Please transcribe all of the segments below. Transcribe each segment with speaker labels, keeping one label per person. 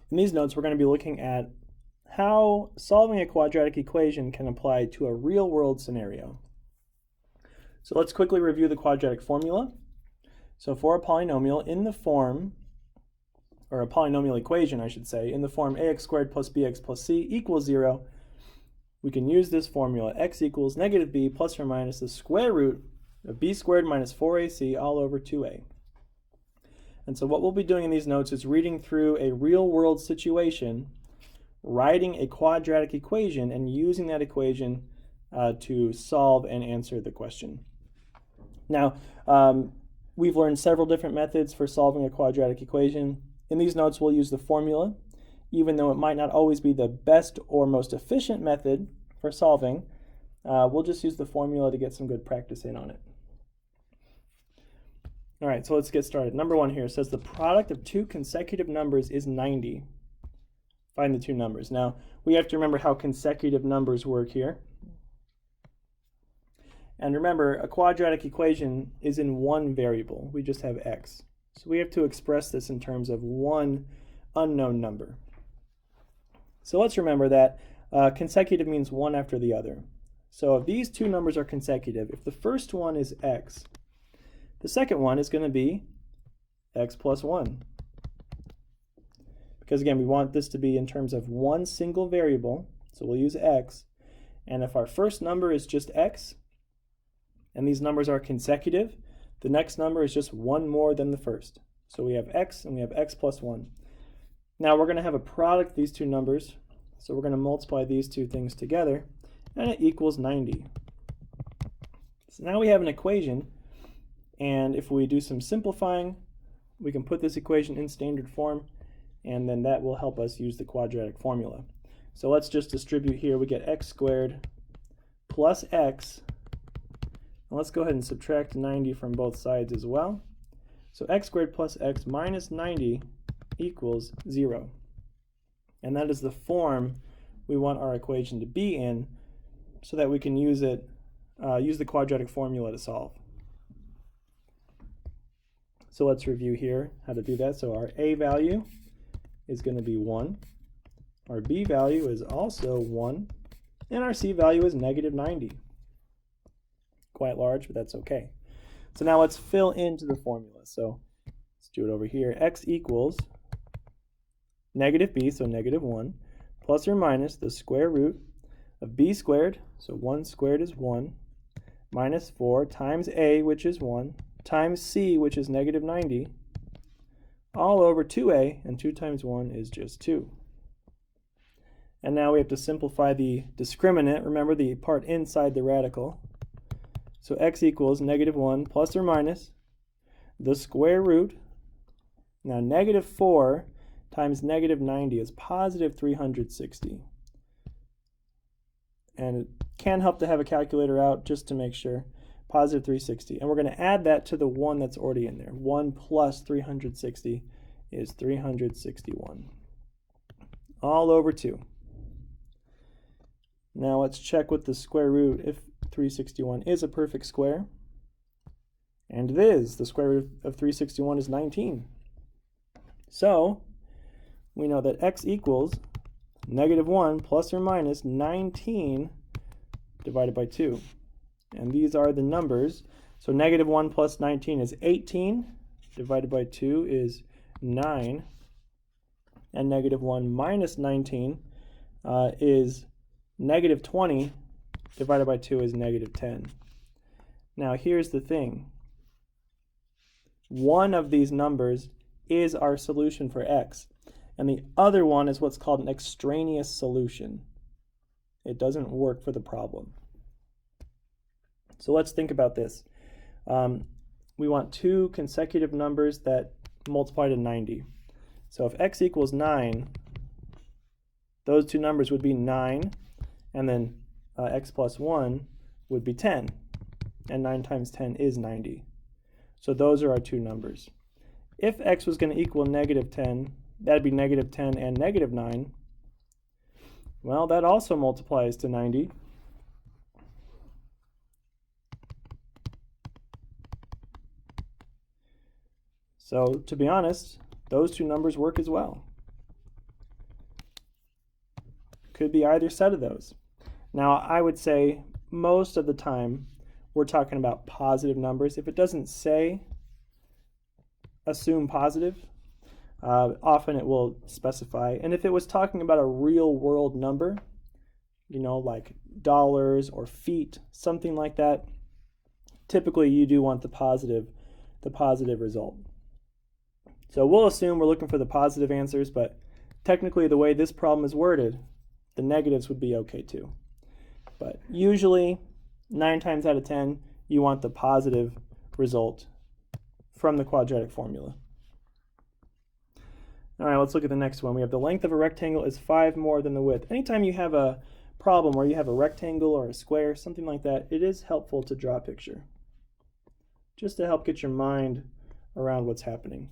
Speaker 1: In these notes, we're going to be looking at how solving a quadratic equation can apply to a real-world scenario. So let's quickly review the quadratic formula. So for a polynomial in the form, or a polynomial equation, I should say, in the form ax squared plus bx plus c equals 0, we can use this formula. X equals negative b plus or minus the square root of b squared minus 4ac all over 2a. And so what we'll be doing in these notes is reading through a real-world situation, writing a quadratic equation, and using that equation to solve and answer the question. Now, we've learned several different methods for solving a quadratic equation. In these notes, we'll use the formula, even though it might not always be the best or most efficient method for solving. We'll just use the formula to get some good practice in on it. All right, so let's get started. Number one here says the product of two consecutive numbers is 90. Find the two numbers. Now, we have to remember how consecutive numbers work here. And remember, a quadratic equation is in one variable. We just have x. So we have to express this in terms of one unknown number. So let's remember that consecutive means one after the other. So if these two numbers are consecutive, if the first one is x, the second one is going to be x plus 1. Because again, we want this to be in terms of one single variable, so we'll use x. And if our first number is just x, and these numbers are consecutive, the next number is just one more than the first. So we have x and we have x plus 1. Now we're going to have a product of these two numbers, so we're going to multiply these two things together, and it equals 90. So now we have an equation, and if we do some simplifying, we can put this equation in standard form, and then that will help us use the quadratic formula. So let's just distribute here. We get x squared plus x. And let's go ahead and subtract 90 from both sides as well. So x squared plus x minus 90 equals 0. And that is the form we want our equation to be in so that we can use it, use the quadratic formula to solve. So let's review here how to do that. So our a value is going to be 1. Our b value is also 1. And our c value is negative 90. Quite large, but that's okay. So now let's fill into the formula. So let's do it over here. X equals negative b, so negative 1, plus or minus the square root of b squared, so 1 squared is 1, minus 4 times a, which is 1, times c, which is negative 90, all over 2a, and 2 times 1 is just 2. And now we have to simplify the discriminant, remember the part inside the radical. So x equals negative 1 plus or minus the square root. Now negative 4 times negative 90 is positive 360. And it can help to have a calculator out just to make sure. Positive 360. And we're going to add that to the 1 that's already in there. 1 plus 360 is 361. All over 2. Now let's check with the square root if 361 is a perfect square. And it is. The square root of 361 is 19. So we know that x equals negative 1 plus or minus 19 divided by 2. And these are the numbers. So negative 1 plus 19 is 18, divided by 2 is 9. And negative 1 minus 19 is negative 20, divided by 2 is negative 10. Now here's the thing. One of these numbers is our solution for x, and the other one is what's called an extraneous solution. It doesn't work for the problem. So let's think about this. We want two consecutive numbers that multiply to 90. So if x equals 9, those two numbers would be 9, and then x plus 1 would be 10. And 9 times 10 is 90. So those are our two numbers. If x was going to equal negative 10, that'd be negative 10 and negative 9. Well, that also multiplies to 90. So to be honest, those two numbers work as well. Could be either set of those. Now, I would say most of the time we're talking about positive numbers. If it doesn't say, assume positive. Often it will specify. And if it was talking about a real world number, you know, like dollars or feet, something like that, typically you do want the positive result. So we'll assume we're looking for the positive answers, but technically the way this problem is worded, the negatives would be okay too. But usually 9 times out of 10, you want the positive result from the quadratic formula. All right, let's look at the next one. We have the length of a rectangle is 5 more than the width. Anytime you have a problem where you have a rectangle or a square, something like that, it is helpful to draw a picture, just to help get your mind around what's happening.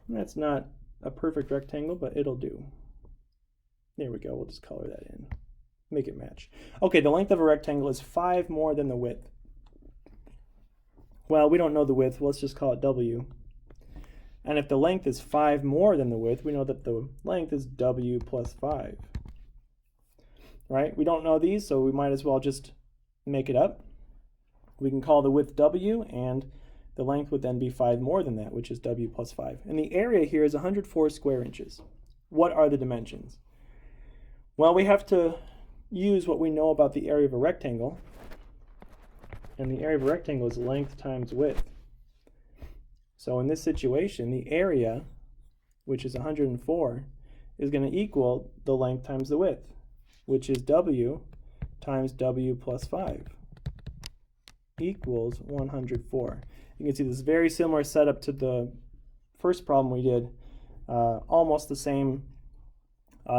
Speaker 1: And that's not a perfect rectangle, but it'll do. There we go. We'll just color that in. Make it match. Okay, the length of a rectangle is 5 more than the width. Well, we don't know the width. Let's just call it W. And if the length is 5 more than the width, we know that the length is W plus 5. Right? We don't know these, so we might as well just make it up. We can call the width W, and the length would then be 5 more than that, which is W plus 5. And the area here is 104 square inches. What are the dimensions? Well, we have to use what we know about the area of a rectangle. And the area of a rectangle is length times width. So in this situation, the area, which is 104, is going to equal the length times the width, which is W times W plus 5 equals 104. You can see this is very similar setup to the first problem we did. Almost the same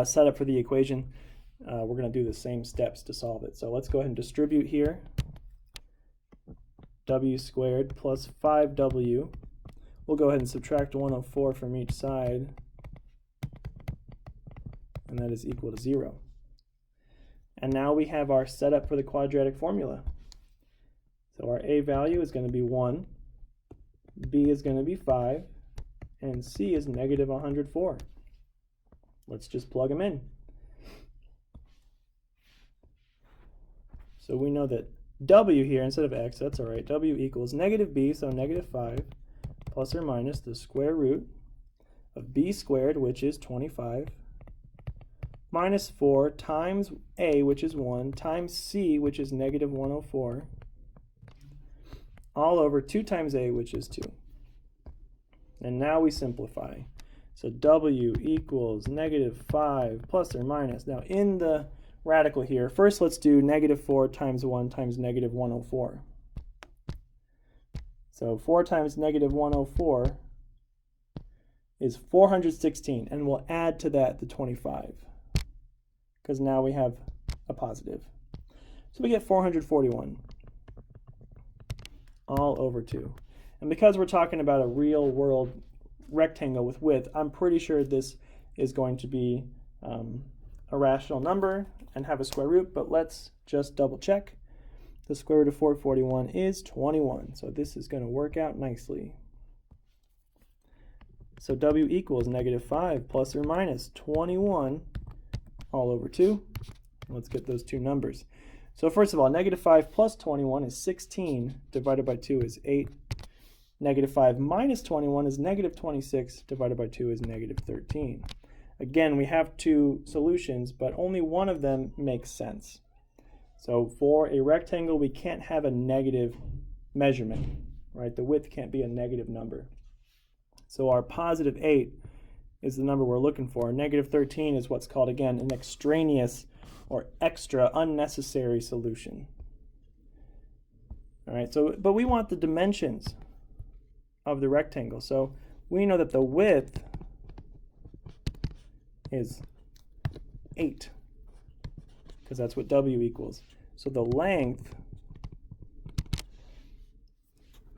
Speaker 1: setup for the equation. We're going to do the same steps to solve it. So let's go ahead and distribute here. W squared plus 5W. We'll go ahead and subtract 104 from each side, and that is equal to 0. And now we have our setup for the quadratic formula. So our A value is going to be 1, B is going to be 5, and C is negative 104. Let's just plug them in. So we know that W here, instead of X, that's all right, W equals negative B, so negative 5, plus or minus the square root of B squared, which is 25, minus 4 times A, which is 1, times C, which is negative 104, all over 2 times A, which is 2. And now we simplify. So W equals negative 5 plus or minus. Now in the radical here, first let's do negative 4 times 1 times negative 104. So 4 times negative 104 is 416, and we'll add to that the 25, because now we have a positive. So we get 441 all over 2. And because we're talking about a real world rectangle with width, I'm pretty sure this is going to be a rational number and have a square root, but let's just double check. The square root of 441 is 21, so this is going to work out nicely. So W equals negative 5 plus or minus 21 all over 2. Let's get those two numbers. So first of all, negative 5 plus 21 is 16, divided by 2 is 8. Negative 5 minus 21 is negative 26, divided by 2 is negative 13. Again, we have two solutions, but only one of them makes sense. So for a rectangle, we can't have a negative measurement, right? The width can't be a negative number. So our positive 8 is the number we're looking for. Negative 13 is what's called, again, an extraneous or extra unnecessary solution. All right, so but we want the dimensions of the rectangle. So we know that the width is 8, because that's what W equals. So the length,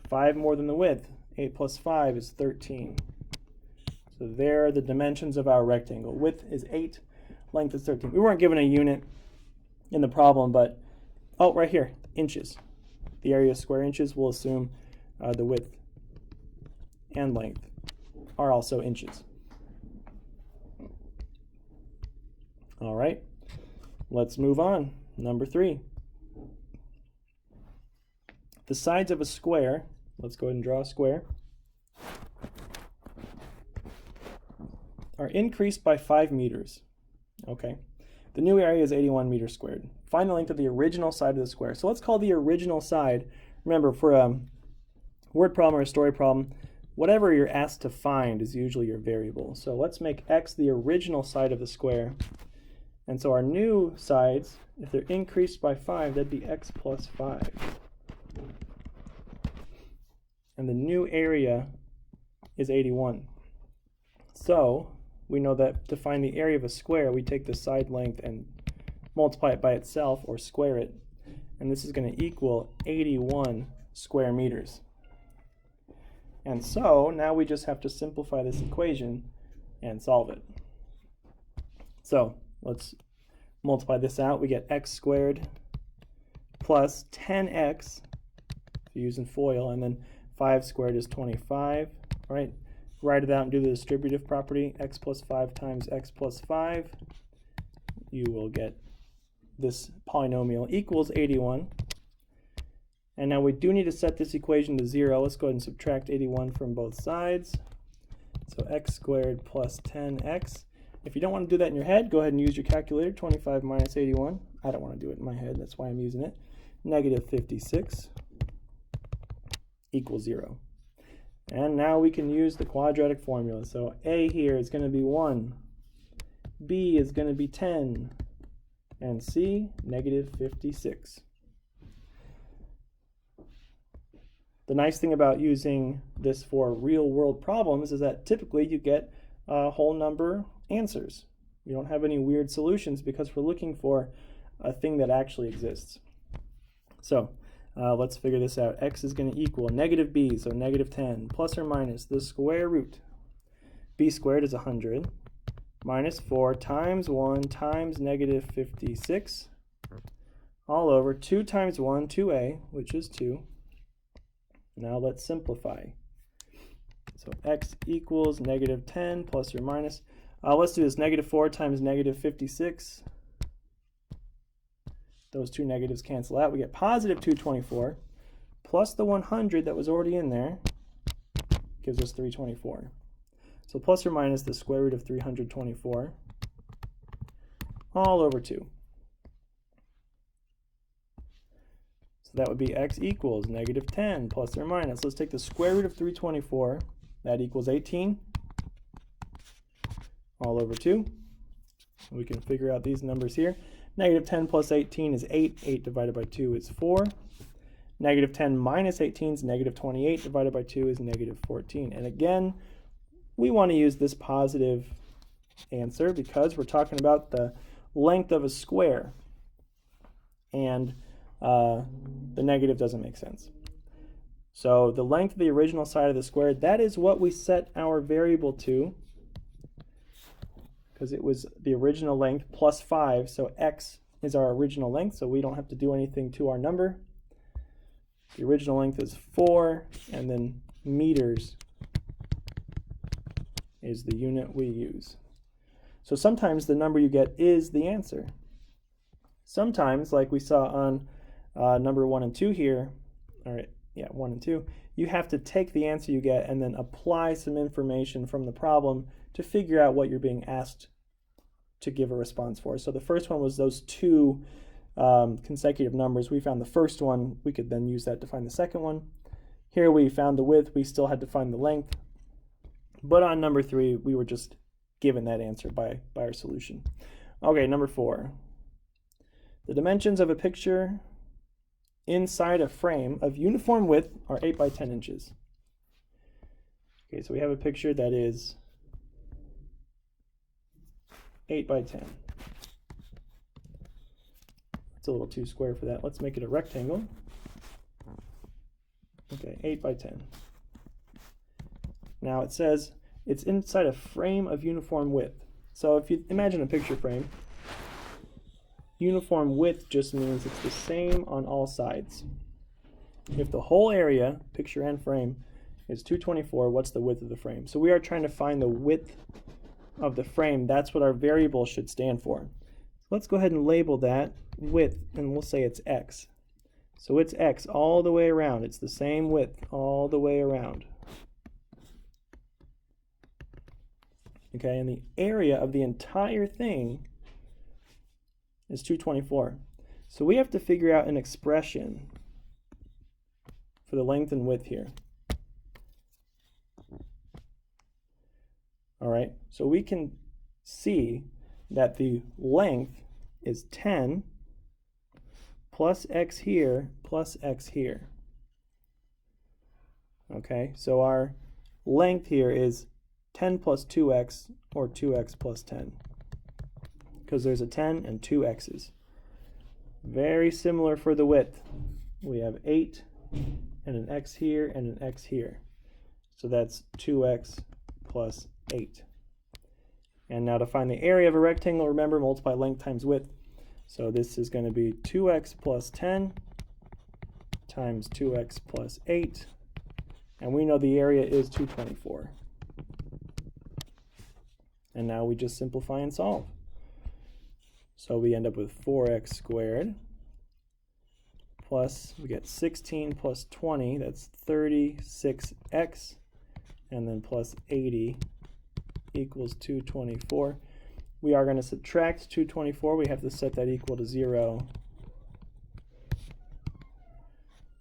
Speaker 1: 5 more than the width, 8 plus 5 is 13. So there are the dimensions of our rectangle. Width is 8, length is 13. We weren't given a unit in the problem, but, oh, right here, inches. The area of square inches, we'll assume the width and length are also inches. All right. Let's move on. Number 3. The sides of a square, let's go ahead and draw a square, are increased by 5 meters. Okay. The new area is 81 meters squared. Find the length of the original side of the square. So let's call the original side, remember, for a word problem or a story problem, whatever you're asked to find is usually your variable. So let's make x the original side of the square. And so our new sides, if they're increased by 5, that'd be x plus 5. And the new area is 81. So we know that to find the area of a square, we take the side length and multiply it by itself, or square it. And this is going to equal 81 square meters. And so now we just have to simplify this equation and solve it. So let's multiply this out. We get x squared plus 10x, if you're using FOIL, and then 5 squared is 25, right? Write it out and do the distributive property. X plus 5 times x plus 5. You will get this polynomial equals 81. And now we do need to set this equation to 0. Let's go ahead and subtract 81 from both sides. So x squared plus 10x. If you don't want to do that in your head, go ahead and use your calculator. 25 minus 81. I don't want to do it in my head. That's why I'm using it. Negative 56 equals 0. And now we can use the quadratic formula. So a here is going to be 1, b is going to be 10, and c, negative 56. The nice thing about using this for real-world problems is that typically you get whole number answers. You don't have any weird solutions because we're looking for a thing that actually exists. So let's figure this out. X is going to equal negative b, so negative 10, plus or minus the square root. B squared is 100, minus 4 times 1 times negative 56, all over 2 times 1, 2a, which is 2. Now let's simplify. So x equals negative 10 plus or minus. Let's do this. Negative 4 times negative 56. Those two negatives cancel out. We get positive 224 plus the 100 that was already in there gives us 324. So plus or minus the square root of 324 all over 2. So that would be x equals negative 10 plus or minus. Let's take the square root of 324. That equals 18 all over 2. We can figure out these numbers here. Negative 10 plus 18 is 8. 8 divided by 2 is 4. Negative 10 minus 18 is negative 28. Divided by 2 is negative 14. And again, we want to use this positive answer because we're talking about the length of a square. And the negative doesn't make sense. So the length of the original side of the square, that is what we set our variable to, because it was the original length plus 5, so x is our original length, so we don't have to do anything to our number. The original length is 4, and then meters is the unit we use. So sometimes the number you get is the answer. Sometimes, like we saw on number 1 and 2 here, all right, yeah, 1 and 2, you have to take the answer you get and then apply some information from the problem to figure out what you're being asked to give a response for. So the first one was those two consecutive numbers. We found the first one. We could then use that to find the second one. Here we found the width. We still had to find the length. But on number 3, we were just given that answer by our solution. Okay, number 4. The dimensions of a picture inside a frame of uniform width are 8 by 10 inches. Okay, so we have a picture that is 8 by 10. It's a little too square for that. Let's make it a rectangle. Okay, 8 by 10. Now it says it's inside a frame of uniform width. So if you imagine a picture frame, uniform width just means it's the same on all sides. If the whole area, picture and frame, is 224, what's the width of the frame? So we are trying to find the width of the frame. That's what our variable should stand for. let's go ahead and label that width, and we'll say it's x. So it's x all the way around. It's the same width all the way around. Okay, and the area of the entire thing is 224. So we have to figure out an expression for the length and width here. All right, so we can see that the length is 10 plus x here plus x here. Okay, so our length here is 10 plus 2x, or 2x plus 10, because there's a 10 and 2 x's. Very similar for the width. We have 8 and an x here and an x here. So that's 2x plus 8. And now to find the area of a rectangle, remember, multiply length times width. So this is going to be 2x plus 10 times 2x plus 8. And we know the area is 224. And now we just simplify and solve. So we end up with 4x squared plus, we get 16 plus 20, that's 36x, and then plus 80 equals 224. We are going to subtract 224. We have to set that equal to 0.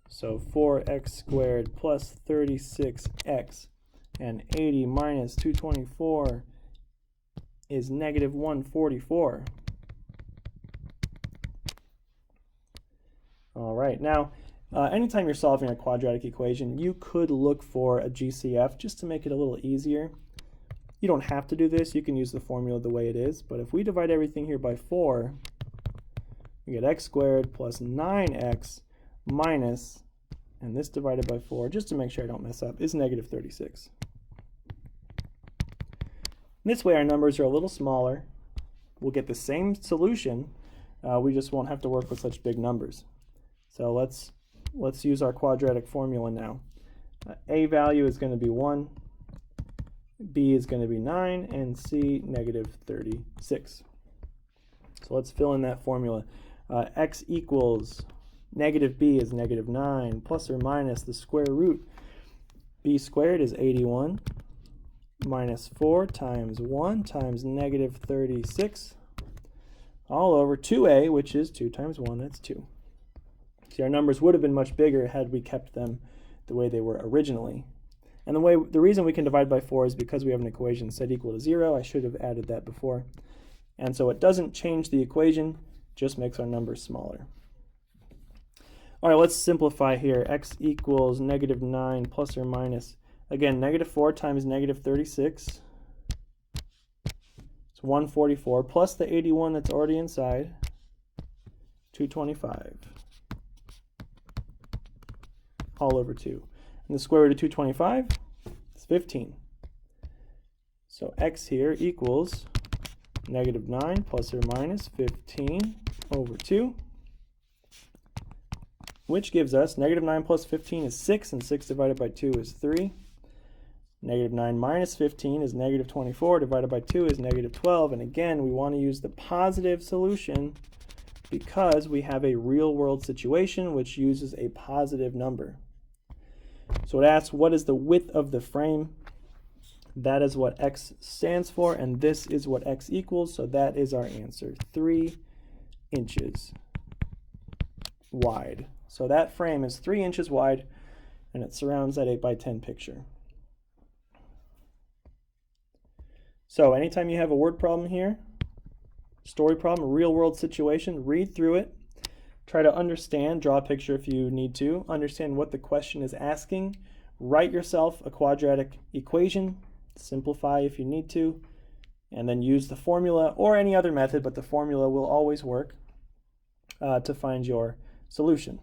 Speaker 1: So 4x squared plus 36x, and 80 minus 224 is negative 144. All right, now anytime you're solving a quadratic equation, you could look for a GCF just to make it a little easier. You don't have to do this. You can use the formula the way it is. But if we divide everything here by 4, we get x squared plus 9x minus, and this divided by 4, just to make sure I don't mess up, is negative 36. This way our numbers are a little smaller. We'll get the same solution. We just won't have to work with such big numbers. So let's use our quadratic formula now. A value is going to be 1, B is going to be 9, and C negative 36. So let's fill in that formula. X equals negative B is negative 9 plus or minus the square root. B squared is 81 minus 4 times 1 times negative 36 all over 2a, which is 2 times 1, that's 2. See, our numbers would have been much bigger had we kept them the way they were originally. And the reason we can divide by 4 is because we have an equation set equal to 0. I should have added that before. And so it doesn't change the equation, just makes our numbers smaller. All right, let's simplify here. X equals negative 9 plus or minus, again, negative 4 times negative 36. It's 144 plus the 81 that's already inside, 225. All over 2. And the square root of 225 is 15. So x here equals negative 9 plus or minus 15 over 2, which gives us negative 9 plus 15 is 6, and 6 divided by 2 is 3. Negative 9 minus 15 is negative 24, divided by 2 is negative 12. And again, we want to use the positive solution because we have a real-world situation which uses a positive number. So it asks, what is the width of the frame? That is what x stands for, and this is what x equals, so that is our answer, 3 inches wide. So that frame is 3 inches wide, and it surrounds that 8 by 10 picture. So anytime you have a word problem here, story problem, a real-world situation, read through it. Try to understand, draw a picture if you need to, understand what the question is asking, write yourself a quadratic equation, simplify if you need to, and then use the formula or any other method, but the formula will always work to find your solution.